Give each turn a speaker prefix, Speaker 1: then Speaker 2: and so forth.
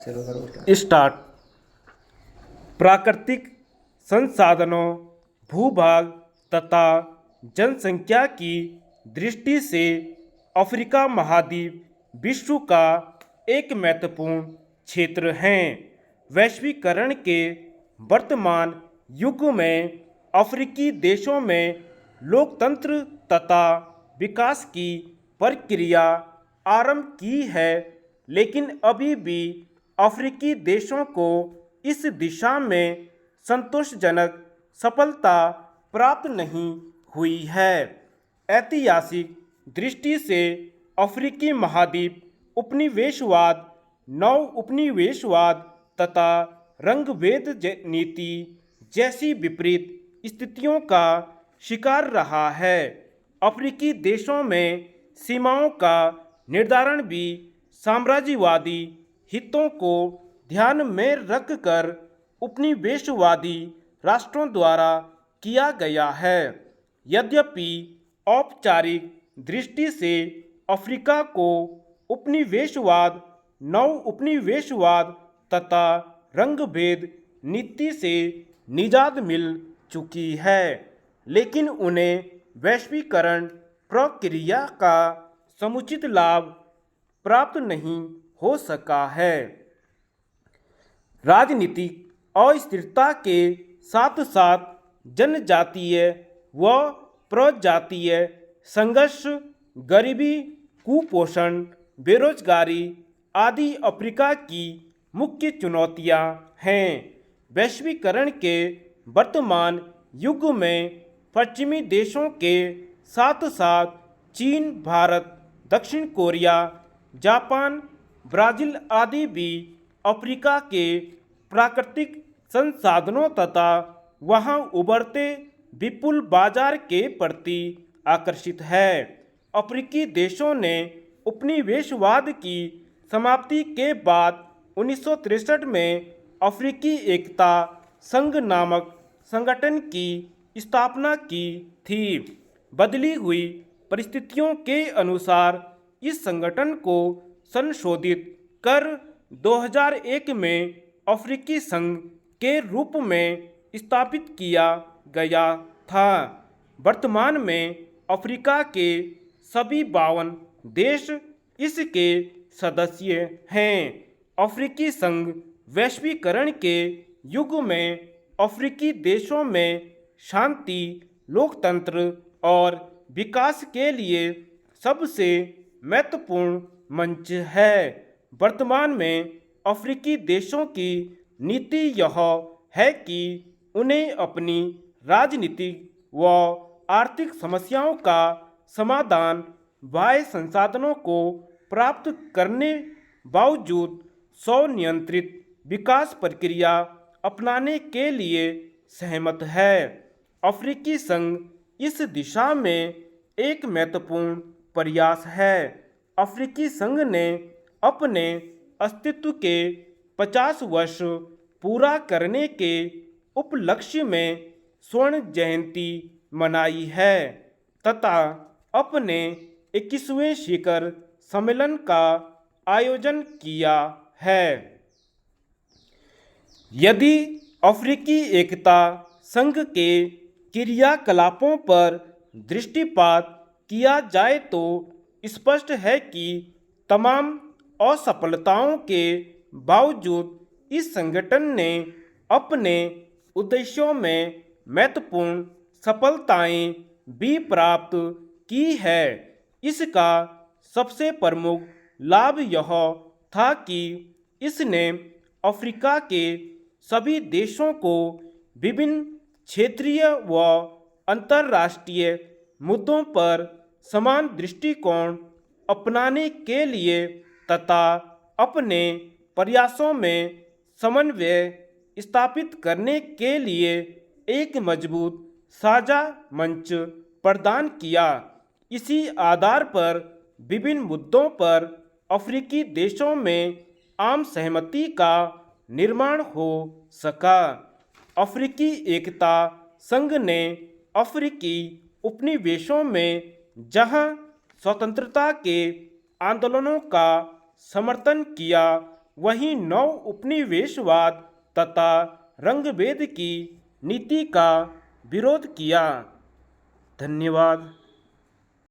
Speaker 1: चलो करो
Speaker 2: स्टार्ट। प्राकृतिक संसाधनों, भूभाग तथा जनसंख्या की दृष्टि से अफ्रीका महाद्वीप विश्व का एक महत्वपूर्ण क्षेत्र है। वैश्वीकरण के वर्तमान युग में अफ्रीकी देशों में लोकतंत्र तथा विकास की प्रक्रिया आरंभ की है, लेकिन अभी भी अफ्रीकी देशों को इस दिशा में संतोषजनक सफलता प्राप्त नहीं हुई है। ऐतिहासिक दृष्टि से अफ्रीकी महाद्वीप उपनिवेशवाद, नव उपनिवेशवाद तथा रंगभेद नीति जैसी विपरीत स्थितियों का शिकार रहा है। अफ्रीकी देशों में सीमाओं का निर्धारण भी साम्राज्यवादी हितों को ध्यान में रखकर उपनिवेशवादी राष्ट्रों द्वारा किया गया है। यद्यपि औपचारिक दृष्टि से अफ्रीका को उपनिवेशवाद, नव उपनिवेशवाद तथा रंगभेद नीति से निजात मिल चुकी है, लेकिन उन्हें वैश्वीकरण प्रक्रिया का समुचित लाभ प्राप्त नहीं हो सका है। राजनीतिक अस्थिरता के साथ साथ जनजातीय व प्रजातीय संघर्ष, गरीबी, कुपोषण, बेरोजगारी आदि अफ्रीका की मुख्य चुनौतियां हैं। वैश्वीकरण के वर्तमान युग में पश्चिमी देशों के साथ साथ चीन, भारत, दक्षिण कोरिया, जापान, ब्राज़ील आदि भी अफ्रीका के प्राकृतिक संसाधनों तथा वहां उभरते विपुल बाजार के प्रति आकर्षित है। अफ्रीकी देशों ने उपनिवेशवाद की समाप्ति के बाद 1963 में अफ्रीकी एकता संघ नामक संगठन की स्थापना की थी। बदली हुई परिस्थितियों के अनुसार इस संगठन को संशोधित कर 2001 में अफ्रीकी संघ के रूप में स्थापित किया गया था। वर्तमान में अफ्रीका के सभी 52 देश इसके सदस्य हैं। अफ्रीकी संघ वैश्वीकरण के युग में अफ्रीकी देशों में शांति, लोकतंत्र और विकास के लिए सबसे महत्वपूर्ण मंच है। वर्तमान में अफ्रीकी देशों की नीति यह है कि उन्हें अपनी राजनीतिक व आर्थिक समस्याओं का समाधान बाह्य संसाधनों को प्राप्त करने बावजूद स्वनियंत्रित विकास प्रक्रिया अपनाने के लिए सहमत है। अफ्रीकी संघ इस दिशा में एक महत्वपूर्ण प्रयास है। अफ्रीकी संघ ने अपने अस्तित्व के 50 वर्ष पूरा करने के उपलक्ष्य में स्वर्ण जयंती मनाई है तथा अपने 21वें शिखर सम्मेलन का आयोजन किया है। यदि अफ्रीकी एकता संघ के क्रियाकलापों पर दृष्टिपात किया जाए तो स्पष्ट है कि तमाम असफलताओं के बावजूद इस संगठन ने अपने उद्देश्यों में महत्वपूर्ण सफलताएं भी प्राप्त की है। इसका सबसे प्रमुख लाभ यह था कि इसने अफ्रीका के सभी देशों को विभिन्न क्षेत्रीय व अंतर्राष्ट्रीय मुद्दों पर समान दृष्टिकोण अपनाने के लिए तथा अपने प्रयासों में समन्वय स्थापित करने के लिए एक मजबूत साझा मंच प्रदान किया। इसी आधार पर विभिन्न मुद्दों पर अफ्रीकी देशों में आम सहमति का निर्माण हो सका। अफ्रीकी एकता संघ ने अफ्रीकी उपनिवेशों में जहां स्वतंत्रता के आंदोलनों का समर्थन किया, वहीं नव उपनिवेशवाद तथा रंगभेद की नीति का विरोध किया। धन्यवाद।